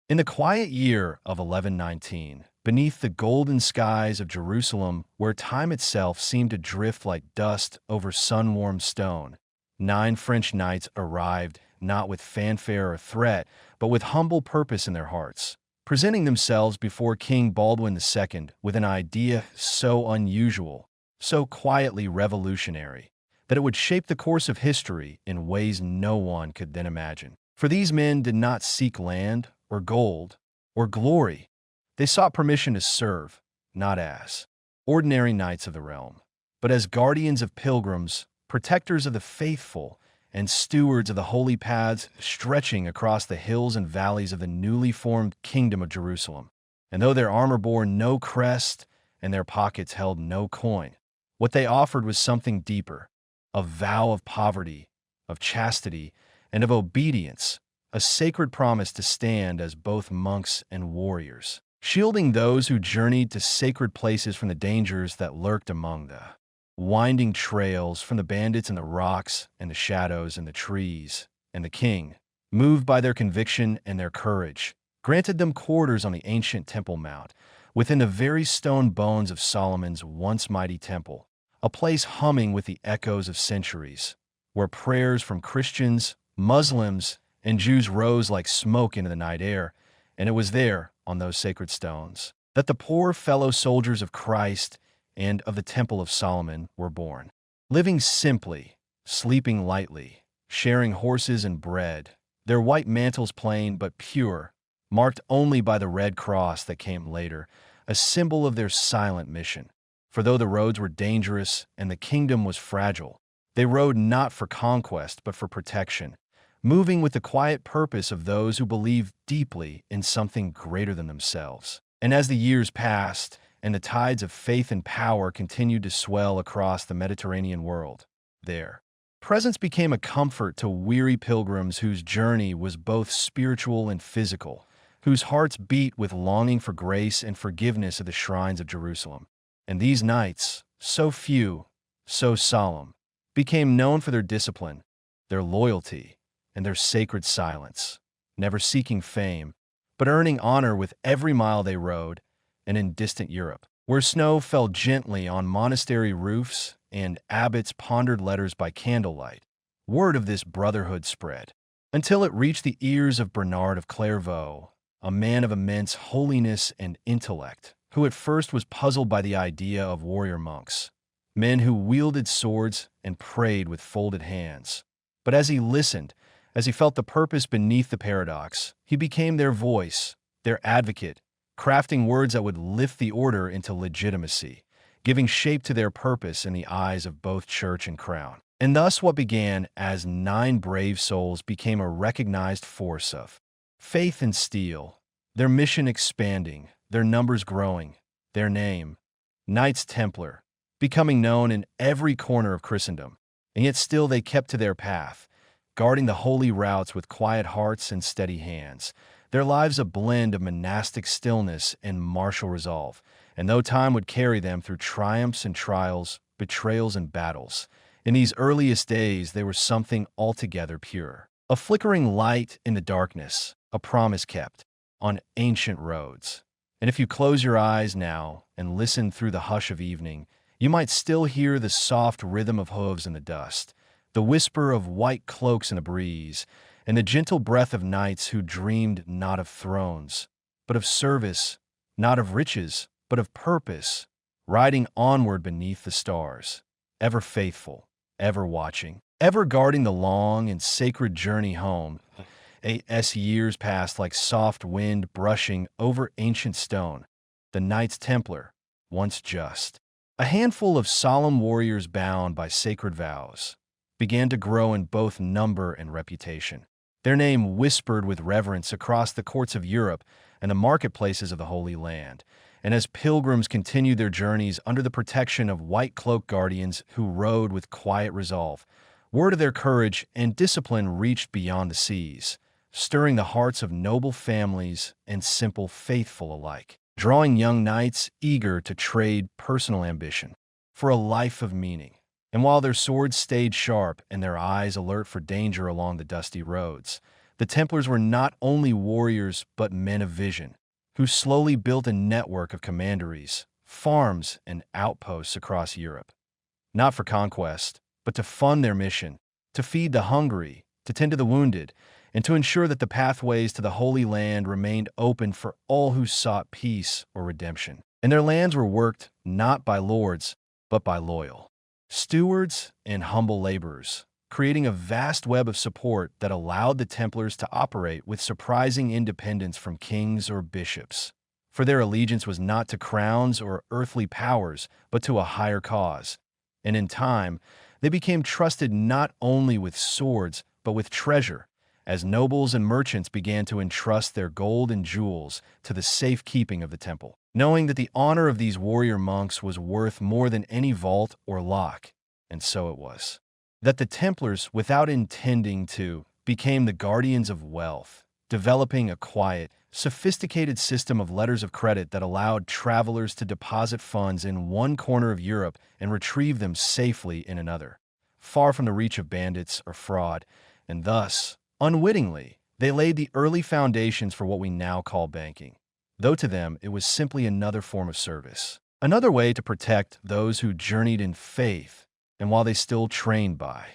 In the quiet year of 1119, beneath the golden skies of Jerusalem, where time itself seemed to drift like dust over sun-warmed stone, 9 French knights arrived, not with fanfare or threat, but with humble purpose in their hearts, presenting themselves before King Baldwin II with an idea so unusual, so quietly revolutionary, that it would shape the course of history in ways no one could then imagine. For these men did not seek land or gold or glory. They sought permission to serve, not as ordinary knights of the realm, but as guardians of pilgrims, protectors of the faithful, and stewards of the holy paths stretching across the hills and valleys of the newly formed Kingdom of Jerusalem. And though their armor bore no crest and their pockets held no coin, what they offered was something deeper, a vow of poverty, of chastity, and of obedience, a sacred promise to stand as both monks and warriors, shielding those who journeyed to sacred places from the dangers that lurked among the winding trails, from the bandits and the rocks and the shadows and the trees. And the king, moved by their conviction and their courage, granted them quarters on the ancient Temple Mount, within the very stone bones of Solomon's once mighty temple, a place humming with the echoes of centuries, where prayers from Christians, Muslims, and Jews rose like smoke into the night air. And it was there, on those sacred stones, that the poor fellow soldiers of Christ and of the Temple of Solomon were born, living simply, sleeping lightly, sharing horses and bread, their white mantles plain but pure, marked only by the red cross that came later, a symbol of their silent mission. For though the roads were dangerous and the kingdom was fragile, they rode not for conquest but for protection, moving with the quiet purpose of those who believe deeply in something greater than themselves. And as the years passed, and the tides of faith and power continued to swell across the Mediterranean world, their presence became a comfort to weary pilgrims whose journey was both spiritual and physical, whose hearts beat with longing for grace and forgiveness at the shrines of Jerusalem. And these knights, so few, so solemn, became known for their discipline, their loyalty, and their sacred silence, never seeking fame, but earning honor with every mile they rode. And in distant Europe, where snow fell gently on monastery roofs and abbots pondered letters by candlelight, word of this brotherhood spread, until it reached the ears of Bernard of Clairvaux, a man of immense holiness and intellect, who at first was puzzled by the idea of warrior monks, men who wielded swords and prayed with folded hands. But as he listened, as he felt the purpose beneath the paradox, he became their voice, their advocate, crafting words that would lift the order into legitimacy, giving shape to their purpose in the eyes of both church and crown. And thus what began as 9 brave souls became a recognized force of faith and steel, their mission expanding, their numbers growing, their name, Knights Templar, becoming known in every corner of Christendom. And yet still they kept to their path, guarding the holy routes with quiet hearts and steady hands, their lives a blend of monastic stillness and martial resolve. And though time would carry them through triumphs and trials, betrayals and battles, in these earliest days they were something altogether pure, a flickering light in the darkness, a promise kept on ancient roads. And if you close your eyes now and listen through the hush of evening, you might still hear the soft rhythm of hooves in the dust, the whisper of white cloaks in the breeze, and the gentle breath of knights who dreamed not of thrones, but of service, not of riches, but of purpose, riding onward beneath the stars, ever faithful, ever watching, ever guarding the long and sacred journey home. As years passed like soft wind brushing over ancient stone, the Knights Templar, once just, a handful of solemn warriors bound by sacred vows, began to grow in both number and reputation. Their name whispered with reverence across the courts of Europe and the marketplaces of the Holy Land. And as pilgrims continued their journeys under the protection of white-cloaked guardians who rode with quiet resolve, word of their courage and discipline reached beyond the seas, stirring the hearts of noble families and simple faithful alike, drawing young knights eager to trade personal ambition for a life of meaning. And while their swords stayed sharp and their eyes alert for danger along the dusty roads, The Templars were not only warriors but men of vision, who slowly built a network of commanderies, farms, and outposts across Europe. Not for conquest, but to fund their mission, to feed the hungry, to tend to the wounded, and to ensure that the pathways to the Holy Land remained open for all who sought peace or redemption. And their lands were worked not by lords, but by loyal stewards and humble laborers, creating a vast web of support that allowed the Templars to operate with surprising independence from kings or bishops. For their allegiance was not to crowns or earthly powers, but to a higher cause. And in time, they became trusted not only with swords, but with treasure, as nobles and merchants began to entrust their gold and jewels to the safekeeping of the temple, knowing that the honor of these warrior monks was worth more than any vault or lock. And so it was that the Templars, without intending to, became the guardians of wealth, developing a quiet, sophisticated system of letters of credit that allowed travelers to deposit funds in one corner of Europe and retrieve them safely in another, far from the reach of bandits or fraud, and thus, unwittingly, they laid the early foundations for what we now call banking, though to them it was simply another form of service, another way to protect those who journeyed in faith, and while they still trained by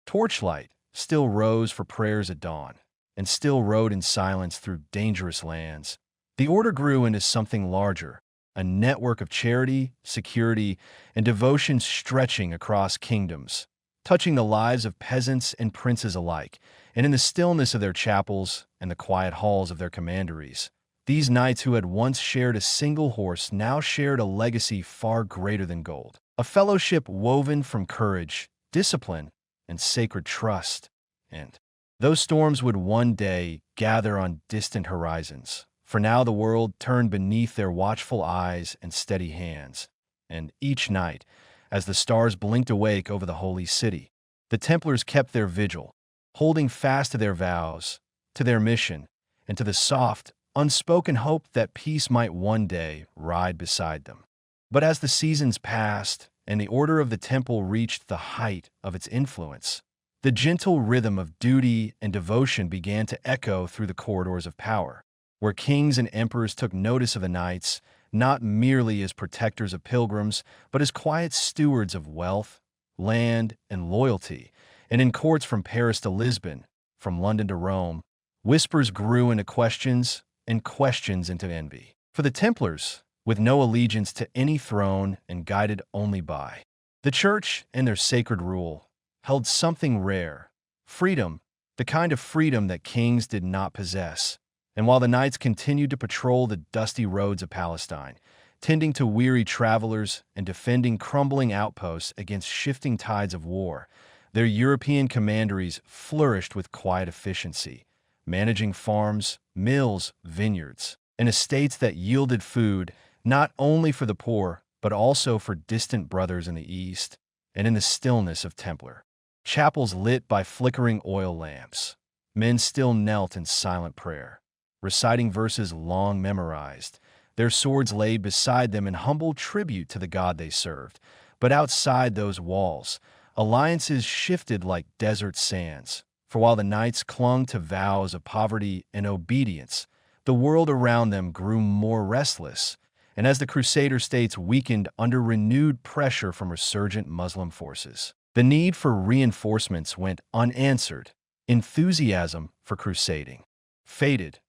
torchlight, still rose for prayers at dawn, and still rode in silence through dangerous lands. The order grew into something larger, a network of charity, security, and devotion stretching across kingdoms, touching the lives of peasants and princes alike, and in the stillness of their chapels and the quiet halls of their commanderies. These knights who had once shared a single horse now shared a legacy far greater than gold, a fellowship woven from courage, discipline, and sacred trust. And those storms would one day gather on distant horizons, for now the world turned beneath their watchful eyes and steady hands. And each night, as the stars blinked awake over the holy city, the Templars kept their vigil, holding fast to their vows, to their mission, and to the soft, unspoken hope that peace might one day ride beside them. But as the seasons passed and the order of the temple reached the height of its influence, the gentle rhythm of duty and devotion began to echo through the corridors of power, where kings and emperors took notice of the knights, not merely as protectors of pilgrims, but as quiet stewards of wealth, land, and loyalty. And in courts from Paris to Lisbon, from London to Rome, whispers grew into questions, and questions into envy. For the Templars, with no allegiance to any throne and guided only by the Church and their sacred rule, held something rare, freedom, the kind of freedom that kings did not possess. And while the knights continued to patrol the dusty roads of Palestine, tending to weary travelers and defending crumbling outposts against shifting tides of war, their European commanderies flourished with quiet efficiency, managing farms, mills, vineyards, and estates that yielded food not only for the poor, but also for distant brothers in the east. And in the stillness of Templar chapels lit by flickering oil lamps, men still knelt in silent prayer, reciting verses long memorized, their swords laid beside them in humble tribute to the God they served. But outside those walls, alliances shifted like desert sands, for while the knights clung to vows of poverty and obedience, the world around them grew more restless, and as the Crusader states weakened under renewed pressure from resurgent Muslim forces, the need for reinforcements went unanswered. Enthusiasm for crusading faded,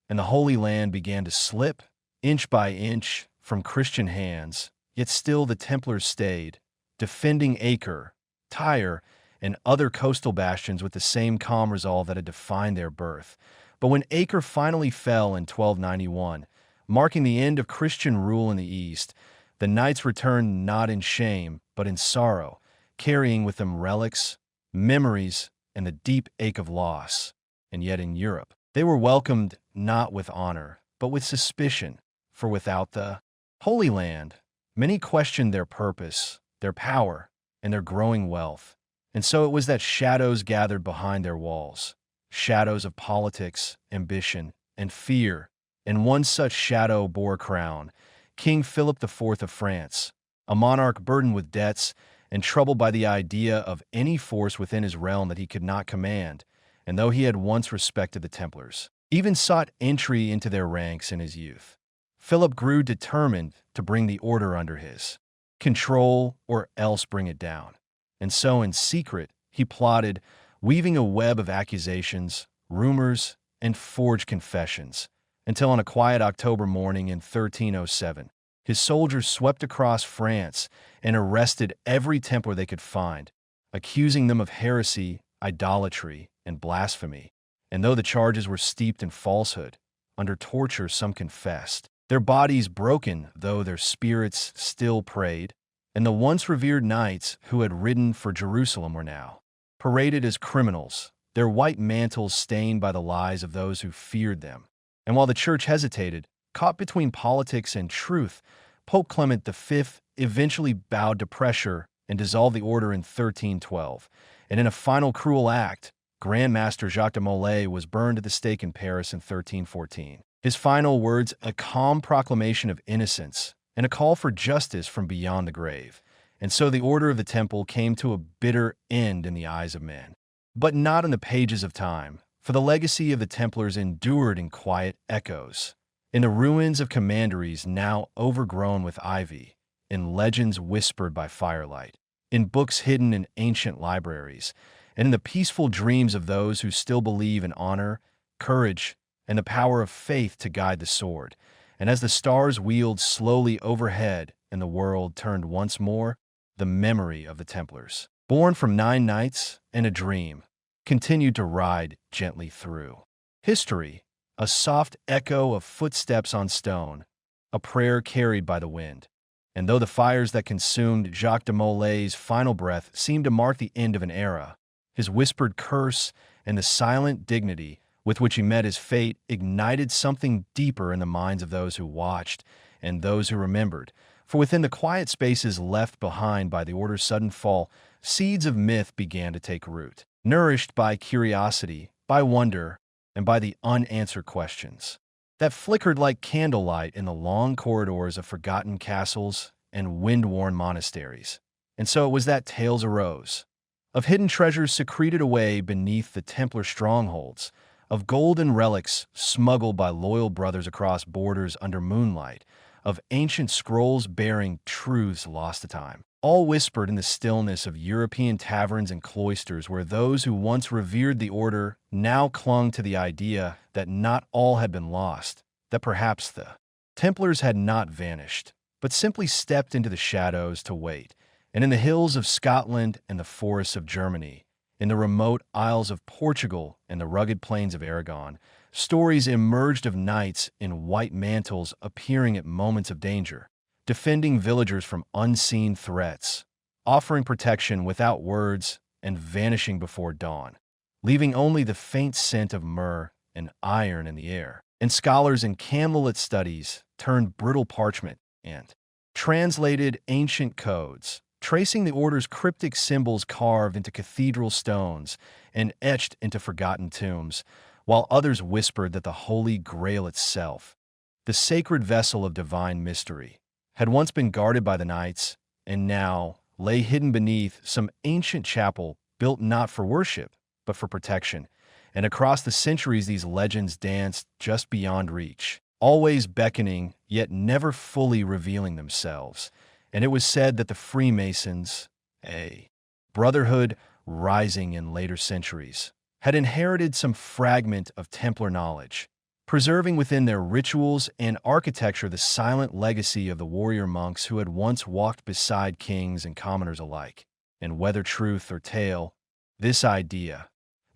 and the Holy Land began to slip, inch by inch, from Christian hands. Yet still the Templars stayed, defending Acre, Tyre, and other coastal bastions with the same calm resolve that had defined their birth. But when Acre finally fell in 1291, marking the end of Christian rule in the East, the knights returned not in shame, but in sorrow, carrying with them relics, memories, and the deep ache of loss. And yet in Europe, they were welcomed not with honor, but with suspicion, for without the Holy Land, many questioned their purpose, their power, and their growing wealth. And so it was that shadows gathered behind their walls, shadows of politics, ambition, and fear. And one such shadow bore a crown, King Philip IV of France, a monarch burdened with debts and troubled by the idea of any force within his realm that he could not command. and though he had once respected the Templars, even sought entry into their ranks in his youth, Philip grew determined to bring the order under his control or else bring it down. And so in secret he plotted, weaving a web of accusations, rumors, and forged confessions, until on a quiet October morning in 1307, his soldiers swept across France and arrested every Templar they could find, accusing them of heresy, idolatry, and blasphemy. And though the charges were steeped in falsehood, under torture some confessed, their bodies broken though their spirits still prayed, and the once revered knights who had ridden for Jerusalem were now paraded as criminals, their white mantles stained by the lies of those who feared them. And while the church hesitated, caught between politics and truth, Pope Clement V eventually bowed to pressure and dissolved the order in 1312. And in a final cruel act, Grand Master Jacques de Molay was burned at the stake in Paris in 1314. His final words, a calm proclamation of innocence and a call for justice from beyond the grave. And so the Order of the Temple came to a bitter end in the eyes of men. But not in the pages of time, for the legacy of the Templars endured in quiet echoes, in the ruins of commanderies now overgrown with ivy, in legends whispered by firelight, in books hidden in ancient libraries, and in the peaceful dreams of those who still believe in honor, courage, and the power of faith to guide the sword. And as the stars wheeled slowly overhead and the world turned once more, the memory of the Templars, born from 9 nights and a dream, continued to ride gently through history, a soft echo of footsteps on stone, a prayer carried by the wind. And though the fires that consumed Jacques de Molay's final breath seemed to mark the end of an era, his whispered curse and the silent dignity with which he met his fate ignited something deeper in the minds of those who watched and those who remembered. For within the quiet spaces left behind by the Order's sudden fall, seeds of myth began to take root, nourished by curiosity, by wonder, and by the unanswered questions that flickered like candlelight in the long corridors of forgotten castles and wind-worn monasteries. And so it was that tales arose, of hidden treasures secreted away beneath the Templar strongholds, of golden relics smuggled by loyal brothers across borders under moonlight, of ancient scrolls bearing truths lost to time, all whispered in the stillness of European taverns and cloisters where those who once revered the Order now clung to the idea that not all had been lost, that perhaps the Templars had not vanished, but simply stepped into the shadows to wait. And in the hills of Scotland and the forests of Germany, in the remote isles of Portugal and the rugged plains of Aragon, stories emerged of knights in white mantles appearing at moments of danger, defending villagers from unseen threats, offering protection without words, and vanishing before dawn, leaving only the faint scent of myrrh and iron in the air. And scholars in candlelit studies turned brittle parchment and translated ancient codes, tracing the Order's cryptic symbols carved into cathedral stones and etched into forgotten tombs, while others whispered that the Holy Grail itself, the sacred vessel of divine mystery, had once been guarded by the knights and now lay hidden beneath some ancient chapel built not for worship, but for protection. And across the centuries these legends danced just beyond reach, always beckoning, yet never fully revealing themselves. And it was said that the Freemasons, a brotherhood rising in later centuries, had inherited some fragment of Templar knowledge, preserving within their rituals and architecture the silent legacy of the warrior monks who had once walked beside kings and commoners alike. And whether truth or tale, this idea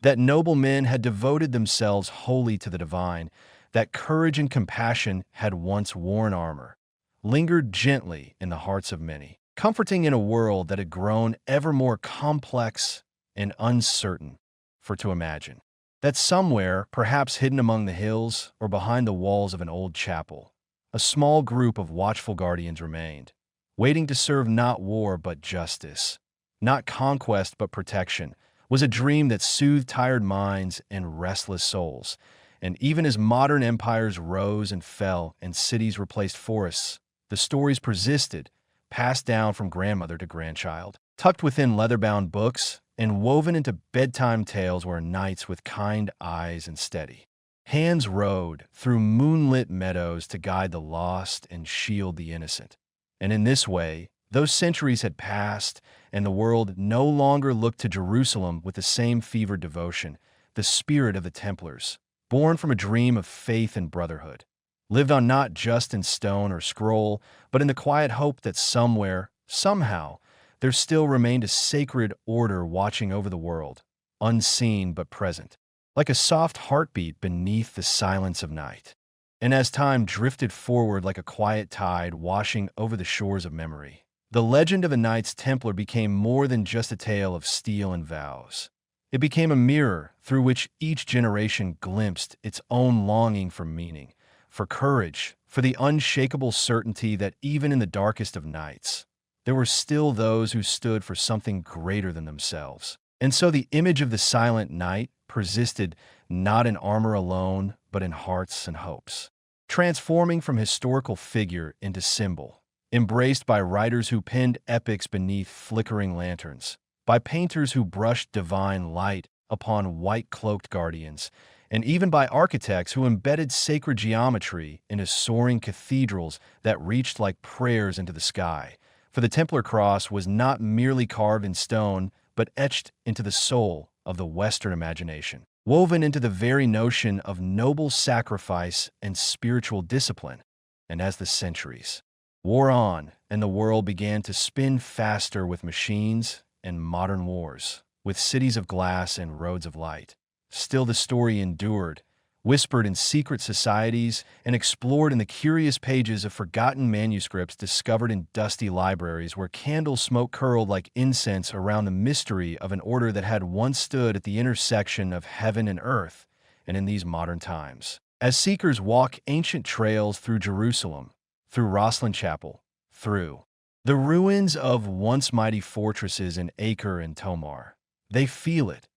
that noble men had devoted themselves wholly to the divine, that courage and compassion had once worn armor, lingered gently in the hearts of many, comforting in a world that had grown ever more complex and uncertain for to imagine that somewhere, perhaps hidden among the hills or behind the walls of an old chapel, a small group of watchful guardians remained, waiting to serve not war but justice, not conquest but protection, was a dream that soothed tired minds and restless souls. And even as modern empires rose and fell and cities replaced forests, the stories persisted, passed down from grandmother to grandchild. tucked within leather-bound books and woven into bedtime tales were knights with kind eyes and steady hands rode through moonlit meadows to guide the lost and shield the innocent. And in this way, those centuries had passed, and the world no longer looked to Jerusalem with the same fevered devotion. The spirit of the Templars, born from a dream of faith and brotherhood, lived on not just in stone or scroll, but in the quiet hope that somewhere, somehow, there still remained a sacred order watching over the world, unseen but present, like a soft heartbeat beneath the silence of night. And as time drifted forward like a quiet tide washing over the shores of memory, the legend of the Knights Templar became more than just a tale of steel and vows. It became a mirror through which each generation glimpsed its own longing for meaning, for courage, for the unshakable certainty that even in the darkest of nights, there were still those who stood for something greater than themselves. And so the image of the silent knight persisted not in armor alone, but in hearts and hopes, transforming from historical figure into symbol, embraced by writers who penned epics beneath flickering lanterns, by painters who brushed divine light upon white-cloaked guardians, and even by architects who embedded sacred geometry into soaring cathedrals that reached like prayers into the sky. For the Templar cross was not merely carved in stone, but etched into the soul of the Western imagination, woven into the very notion of noble sacrifice and spiritual discipline. And as the centuries wore on and the world began to spin faster with machines and modern wars, with cities of glass and roads of light, still the story endured, whispered in secret societies and explored in the curious pages of forgotten manuscripts discovered in dusty libraries where candle smoke curled like incense around the mystery of an order that had once stood at the intersection of heaven and earth. And in these modern times, as seekers walk ancient trails through Jerusalem, through Rosslyn Chapel, through the ruins of once mighty fortresses in Acre and Tomar, they feel it,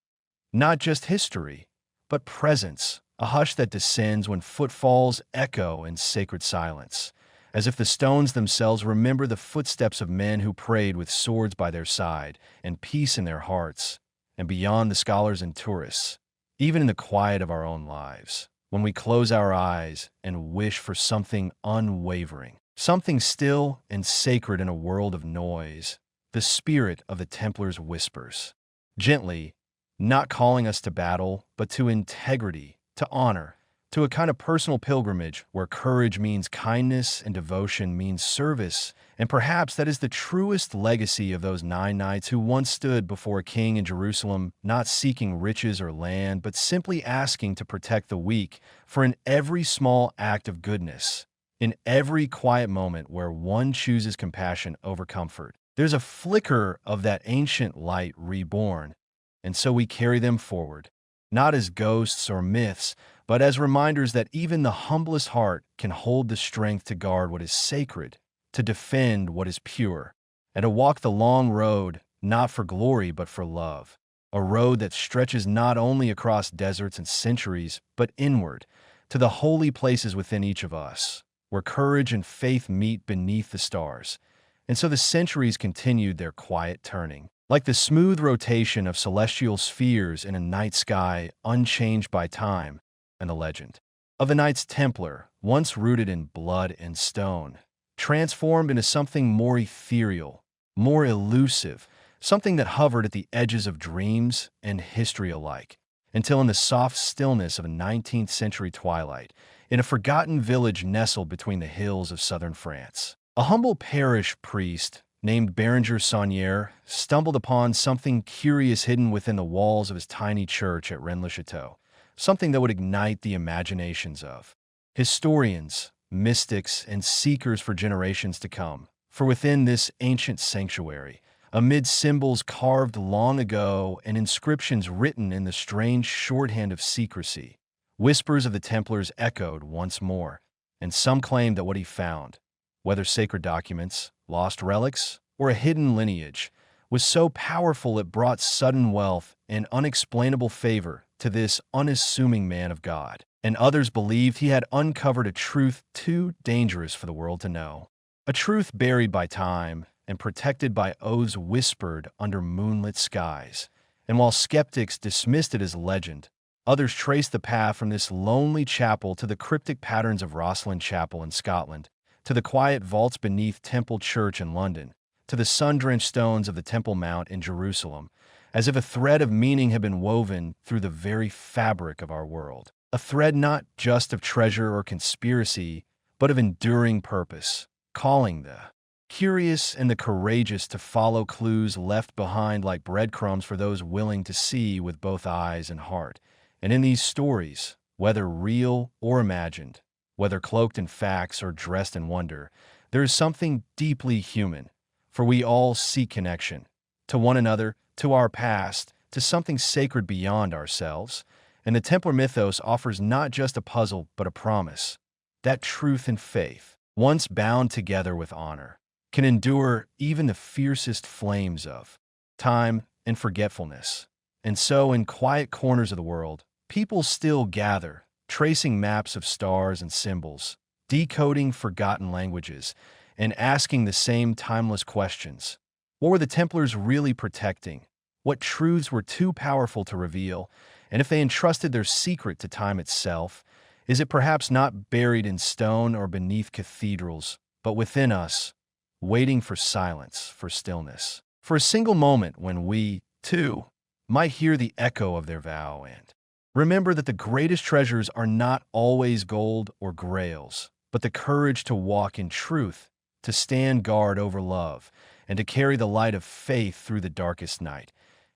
not just history, but presence, a hush that descends when footfalls echo in sacred silence, as if the stones themselves remember the footsteps of men who prayed with swords by their side and peace in their hearts. And beyond the scholars and tourists, even in the quiet of our own lives, when we close our eyes and wish for something unwavering, something still and sacred in a world of noise, the spirit of the Templars whispers, gently, not calling us to battle, but to integrity, to honor, to a kind of personal pilgrimage where courage means kindness and devotion means service. And perhaps that is the truest legacy of those 9 knights who once stood before a king in Jerusalem, not seeking riches or land, but simply asking to protect the weak. For in every small act of goodness, in every quiet moment where one chooses compassion over comfort, there's a flicker of that ancient light reborn. And so we carry them forward, not as ghosts or myths, but as reminders that even the humblest heart can hold the strength to guard what is sacred, to defend what is pure, and to walk the long road, not for glory but for love, a road that stretches not only across deserts and centuries, but inward, to the holy places within each of us, where courage and faith meet beneath the stars. And so the centuries continued their quiet turning, like the smooth rotation of celestial spheres in a night sky unchanged by time. And the legend of the Knights Templar, once rooted in blood and stone, transformed into something more ethereal, more elusive, something that hovered at the edges of dreams and history alike, until in the soft stillness of a 19th century twilight, in a forgotten village nestled between the hills of southern France, a humble parish priest named Berenger Saunier stumbled upon something curious hidden within the walls of his tiny church at Rennes-le-Château, something that would ignite the imaginations of historians, mystics, and seekers for generations to come. For within this ancient sanctuary, amid symbols carved long ago and inscriptions written in the strange shorthand of secrecy, whispers of the Templars echoed once more, and some claimed that what he found, whether sacred documents, lost relics, or a hidden lineage, was so powerful it brought sudden wealth and unexplainable favor to this unassuming man of God. And others believed he had uncovered a truth too dangerous for the world to know, a truth buried by time and protected by oaths whispered under moonlit skies. And while skeptics dismissed it as legend, others traced the path from this lonely chapel to the cryptic patterns of Rosslyn Chapel in Scotland, to the quiet vaults beneath Temple Church in London, to the sun-drenched stones of the Temple Mount in Jerusalem, as if a thread of meaning had been woven through the very fabric of our world. A thread not just of treasure or conspiracy, but of enduring purpose, calling the curious and the courageous to follow clues left behind like breadcrumbs for those willing to see with both eyes and heart. And in these stories, whether real or imagined, whether cloaked in facts or dressed in wonder, there is something deeply human, for we all seek connection, to one another, to our past, to something sacred beyond ourselves. And the Templar mythos offers not just a puzzle, but a promise. That truth and faith, once bound together with honor, can endure even the fiercest flames of time and forgetfulness. And so, in quiet corners of the world, people still gather, tracing maps of stars and symbols, decoding forgotten languages, and asking the same timeless questions. What were the Templars really protecting? What truths were too powerful to reveal? And if they entrusted their secret to time itself, is it perhaps not buried in stone or beneath cathedrals, but within us, waiting for silence, for stillness, for a single moment when we, too, might hear the echo of their vow? And remember that the greatest treasures are not always gold or grails, but the courage to walk in truth, to stand guard over love, and to carry the light of faith through the darkest night.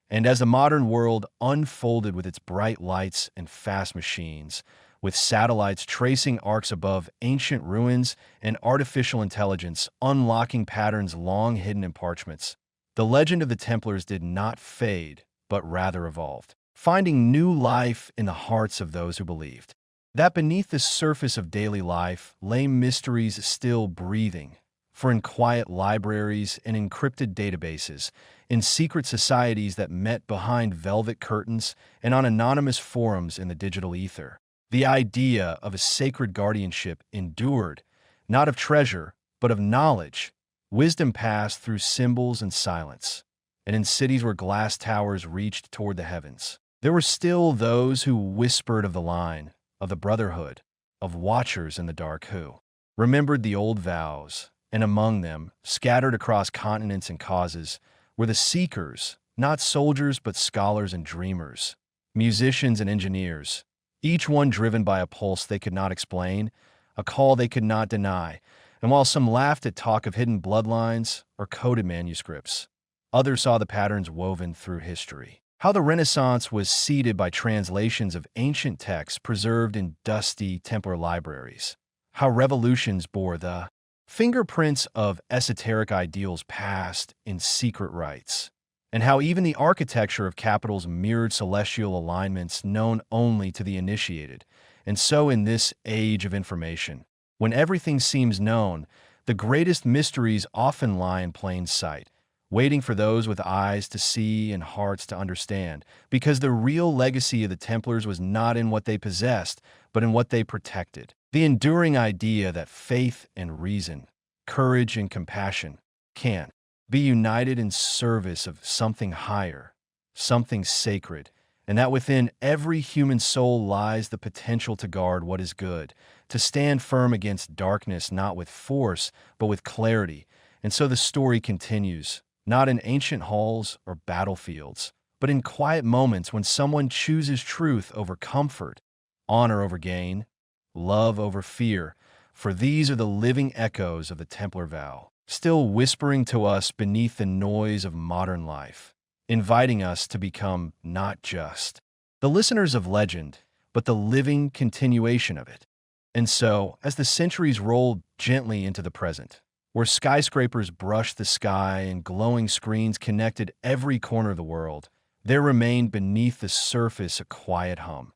And as the modern world unfolded with its bright lights and fast machines, with satellites tracing arcs above ancient ruins and artificial intelligence unlocking patterns long hidden in parchments, the legend of the Templars did not fade, but rather evolved, finding new life in the hearts of those who believed that beneath the surface of daily life lay mysteries still breathing. For in quiet libraries and encrypted databases, in secret societies that met behind velvet curtains and on anonymous forums in the digital ether, the idea of a sacred guardianship endured, not of treasure, but of knowledge. Wisdom passed through symbols and silence, and in cities where glass towers reached toward the heavens, there were still those who whispered of the line, of the brotherhood, of watchers in the dark who remembered the old vows. And among them, scattered across continents and causes, were the seekers, not soldiers but scholars and dreamers, musicians and engineers, each one driven by a pulse they could not explain, a call they could not deny. And while some laughed at talk of hidden bloodlines or coded manuscripts, others saw the patterns woven through history. How the Renaissance was seeded by translations of ancient texts preserved in dusty Templar libraries. How revolutions bore the fingerprints of esoteric ideals passed in secret rites, and how even the architecture of capitals mirrored celestial alignments known only to the initiated. And so in this age of information, when everything seems known, the greatest mysteries often lie in plain sight, waiting for those with eyes to see and hearts to understand, because the real legacy of the Templars was not in what they possessed, but in what they protected. The enduring idea that faith and reason, courage and compassion can be united in service of something higher, something sacred, and that within every human soul lies the potential to guard what is good, to stand firm against darkness not with force, but with clarity. And so the story continues, not in ancient halls or battlefields, but in quiet moments when someone chooses truth over comfort, honor over gain, love over fear, for these are the living echoes of the Templar vow, still whispering to us beneath the noise of modern life, inviting us to become not just the listeners of legend, but the living continuation of it. And so, as the centuries rolled gently into the present, where skyscrapers brushed the sky and glowing screens connected every corner of the world, there remained beneath the surface a quiet hum,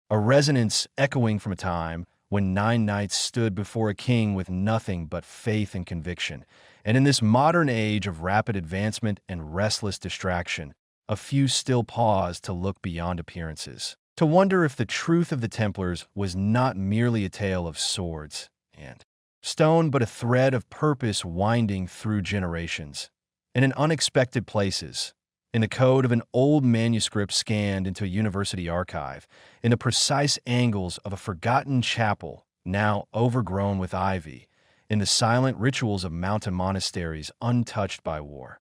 a resonance echoing from a time when 9 knights stood before a king with nothing but faith and conviction. And in this modern age of rapid advancement and restless distraction, a few still paused to look beyond appearances, to wonder if the truth of the Templars was not merely a tale of swords and Stone but a thread of purpose winding through generations. And in unexpected places, in the code of an old manuscript scanned into a university archive, in the precise angles of a forgotten chapel now overgrown with ivy, in the silent rituals of mountain monasteries untouched by war.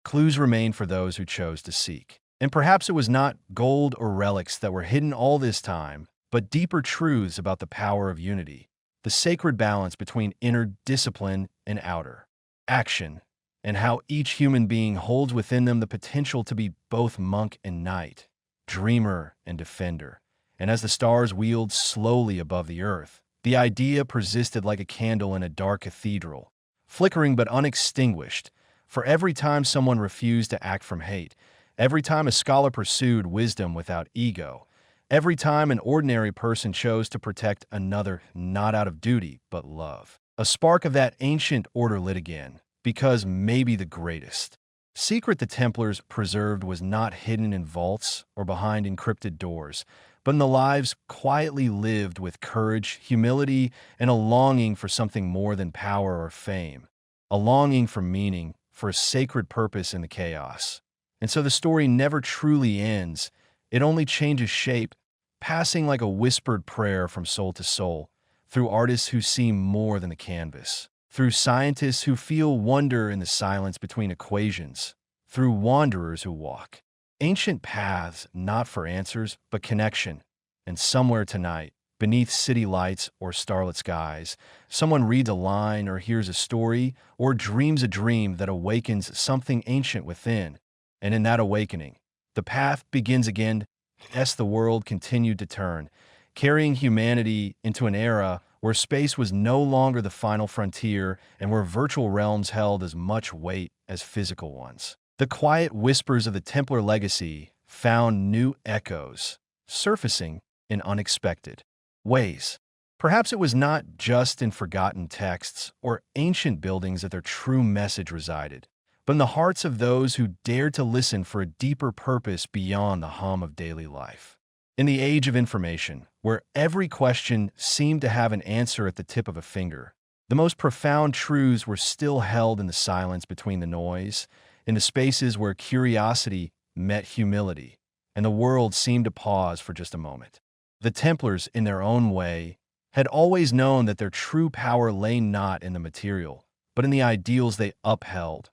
Clues remain for those who chose to seek. And perhaps it was not gold or relics that were hidden all this time, but deeper truths about the power of unity, the sacred balance between inner discipline and outer action, and how each human being holds within them the potential to be both monk and knight, dreamer and defender. And as the stars wheeled slowly above the earth, the idea persisted like a candle in a dark cathedral, flickering but unextinguished. For every time someone refused to act from hate, every time a scholar pursued wisdom without ego, every time an ordinary person chose to protect another not out of duty but love, a spark of that ancient order lit again, because maybe the greatest secret the Templars preserved was not hidden in vaults or behind encrypted doors, but in the lives quietly lived with courage, humility, and a longing for something more than power or fame, a longing for meaning, for a sacred purpose in the chaos. And so the story never truly ends. It only changes shape, passing like a whispered prayer from soul to soul, through artists who see more than the canvas, through scientists who feel wonder in the silence between equations, through wanderers who walk ancient paths not for answers but connection. And somewhere tonight, beneath city lights or starlit skies, someone reads a line or hears a story or dreams a dream that awakens something ancient within. And in that awakening, the path begins again as the world continued to turn, carrying humanity into an era where space was no longer the final frontier and where virtual realms held as much weight as physical ones. The quiet whispers of the Templar legacy found new echoes, surfacing in unexpected ways. Perhaps it was not just in forgotten texts or ancient buildings that their true message resided, but in the hearts of those who dared to listen for a deeper purpose beyond the hum of daily life. In the age of information, where every question seemed to have an answer at the tip of a finger, the most profound truths were still held in the silence between the noise, in the spaces where curiosity met humility, and the world seemed to pause for just a moment. The Templars, in their own way, had always known that their true power lay not in the material, but in the ideals they upheld: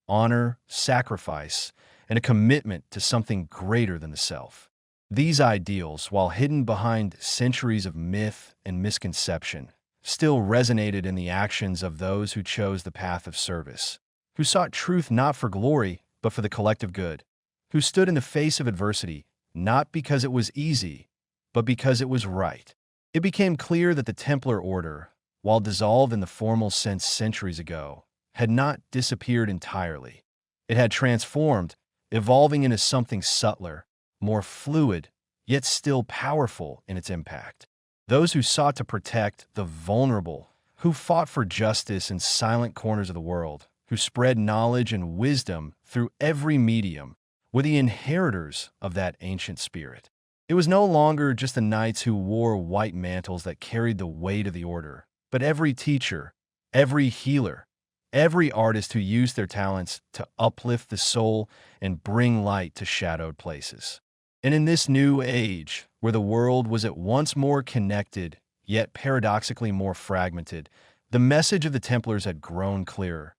honor, sacrifice, and a commitment to something greater than the self. These ideals, while hidden behind centuries of myth and misconception, still resonated in the actions of those who chose the path of service, who sought truth not for glory, but for the collective good, who stood in the face of adversity, not because it was easy, but because it was right. It became clear that the Templar Order, while dissolved in the formal sense centuries ago, had not disappeared entirely. It had transformed, evolving into something subtler, more fluid, yet still powerful in its impact. Those who sought to protect the vulnerable, who fought for justice in silent corners of the world, who spread knowledge and wisdom through every medium, were the inheritors of that ancient spirit. It was no longer just the knights who wore white mantles that carried the weight of the order, but every teacher, every healer, every artist who used their talents to uplift the soul and bring light to shadowed places. And in this new age, where the world was at once more connected, yet paradoxically more fragmented, the message of the Templars had grown clearer.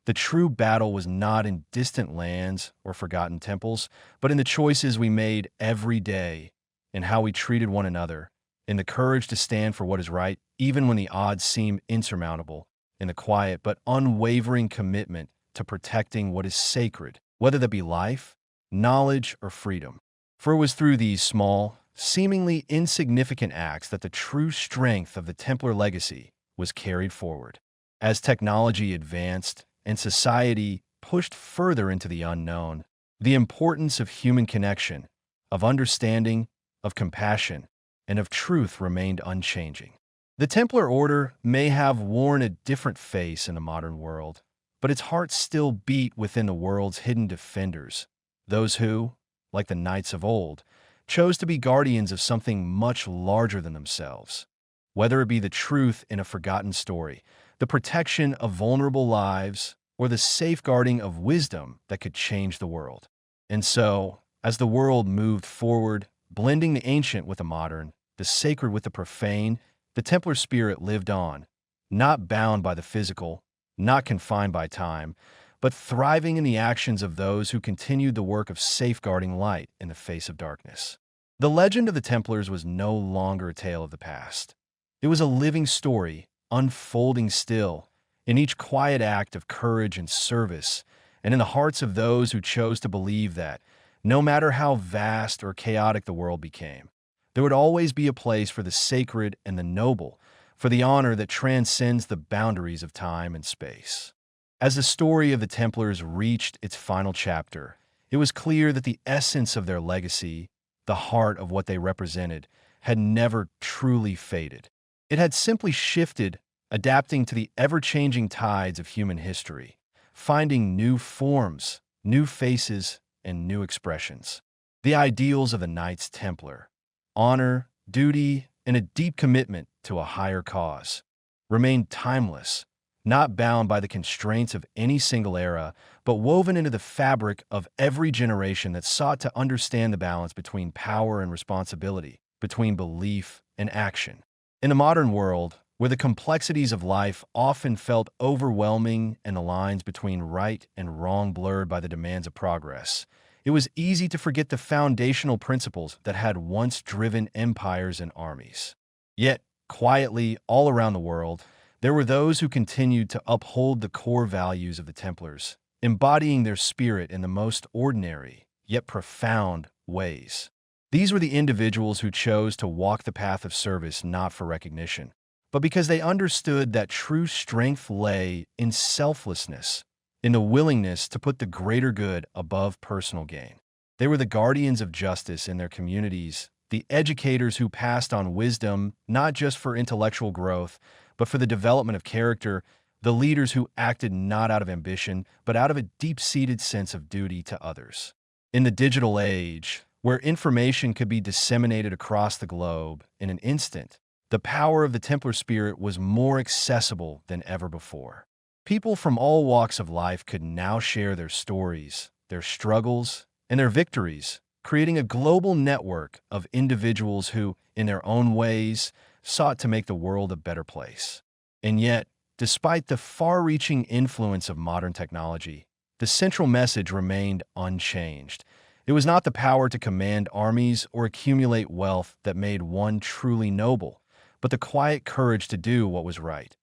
The true battle was not in distant lands or forgotten temples, but in the choices we made every day, in how we treated one another, in the courage to stand for what is right, even when the odds seem insurmountable, in the quiet but unwavering commitment to protecting what is sacred, whether that be life, knowledge, or freedom. For it was through these small, seemingly insignificant acts that the true strength of the Templar legacy was carried forward. As technology advanced and society pushed further into the unknown, the importance of human connection, of understanding, of compassion, and of truth remained unchanging. The Templar Order may have worn a different face in the modern world, but its heart still beat within the world's hidden defenders, those who, like the knights of old, chose to be guardians of something much larger than themselves. whether it be the truth in a forgotten story, the protection of vulnerable lives, or the safeguarding of wisdom that could change the world. And so, as the world moved forward, blending the ancient with the modern, the sacred with the profane, the Templar spirit lived on, not bound by the physical, not confined by time, but thriving in the actions of those who continued the work of safeguarding light in the face of darkness. The legend of the Templars was no longer a tale of the past. It was a living story, unfolding still, in each quiet act of courage and service, and in the hearts of those who chose to believe that, no matter how vast or chaotic the world became, there would always be a place for the sacred and the noble, for the honor that transcends the boundaries of time and space. As the story of the Templars reached its final chapter, it was clear that the essence of their legacy, the heart of what they represented, had never truly faded. It had simply shifted, adapting to the ever-changing tides of human history, finding new forms, new faces, and new expressions. The ideals of the Knights Templar, honor, duty, and a deep commitment to a higher cause, remained timeless, not bound by the constraints of any single era, but woven into the fabric of every generation that sought to understand the balance between power and responsibility, between belief and action. In the modern world, where the complexities of life often felt overwhelming and the lines between right and wrong blurred by the demands of progress, it was easy to forget the foundational principles that had once driven empires and armies. Yet, quietly, all around the world, there were those who continued to uphold the core values of the Templars, embodying their spirit in the most ordinary, yet profound, ways. These were the individuals who chose to walk the path of service not for recognition, but because they understood that true strength lay in selflessness, in the willingness to put the greater good above personal gain. They were the guardians of justice in their communities, the educators who passed on wisdom not just for intellectual growth, but for the development of character, the leaders who acted not out of ambition, but out of a deep-seated sense of duty to others. In the digital age, where information could be disseminated across the globe in an instant, the power of the Templar spirit was more accessible than ever before. People from all walks of life could now share their stories, their struggles, and their victories, creating a global network of individuals who, in their own ways, sought to make the world a better place. And yet, despite the far-reaching influence of modern technology, the central message remained unchanged. It was not the power to command armies or accumulate wealth that made one truly noble, but the quiet courage to do what was right,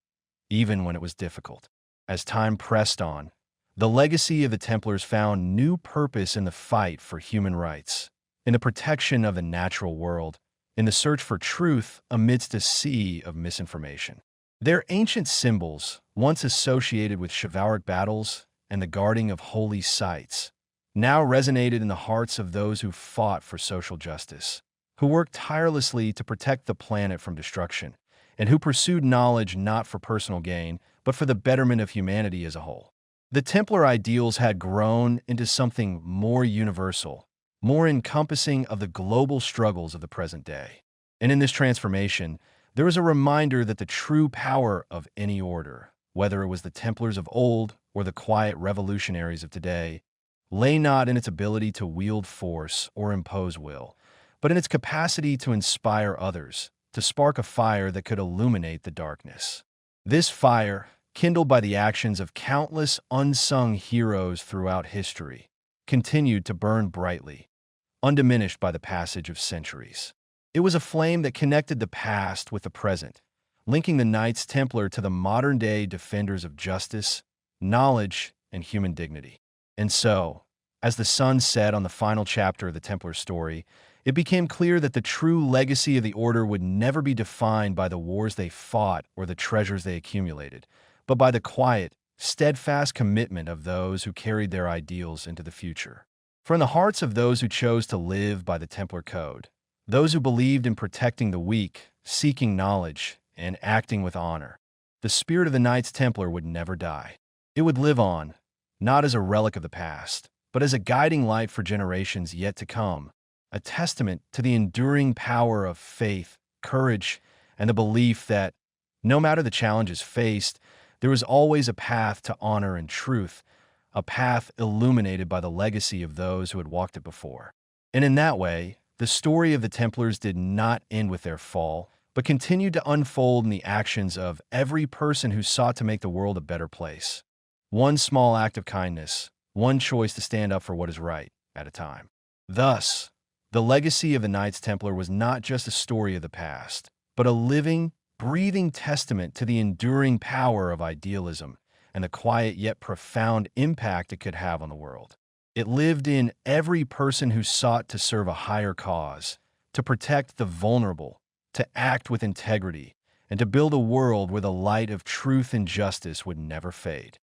even when it was difficult. As time pressed on, the legacy of the Templars found new purpose in the fight for human rights, in the protection of the natural world, in the search for truth amidst a sea of misinformation. Their ancient symbols, once associated with chivalric battles and the guarding of holy sites, now resonated in the hearts of those who fought for social justice, who worked tirelessly to protect the planet from destruction, and who pursued knowledge not for personal gain, but for the betterment of humanity as a whole. The Templar ideals had grown into something more universal, more encompassing of the global struggles of the present day. And in this transformation, there was a reminder that the true power of any order, whether it was the Templars of old or the quiet revolutionaries of today, lay not in its ability to wield force or impose will, but in its capacity to inspire others, to spark a fire that could illuminate the darkness. This fire, kindled by the actions of countless unsung heroes throughout history, continued to burn brightly, undiminished by the passage of centuries. It was a flame that connected the past with the present, linking the Knights Templar to the modern-day defenders of justice, knowledge, and human dignity. And so, as the sun set on the final chapter of the Templar story, it became clear that the true legacy of the Order would never be defined by the wars they fought or the treasures they accumulated, but by the quiet, steadfast commitment of those who carried their ideals into the future. For in the hearts of those who chose to live by the Templar Code, those who believed in protecting the weak, seeking knowledge, and acting with honor, the spirit of the Knights Templar would never die. It would live on, not as a relic of the past, but as a guiding light for generations yet to come, a testament to the enduring power of faith, courage, and the belief that, no matter the challenges faced, there was always a path to honor and truth, a path illuminated by the legacy of those who had walked it before. And in that way, the story of the Templars did not end with their fall, but continued to unfold in the actions of every person who sought to make the world a better place. One small act of kindness, one choice to stand up for what is right at a time. Thus, the legacy of the Knights Templar was not just a story of the past, but a living, breathing testament to the enduring power of idealism and the quiet yet profound impact it could have on the world. It lived in every person who sought to serve a higher cause, to protect the vulnerable, to act with integrity, and to build a world where the light of truth and justice would never fade.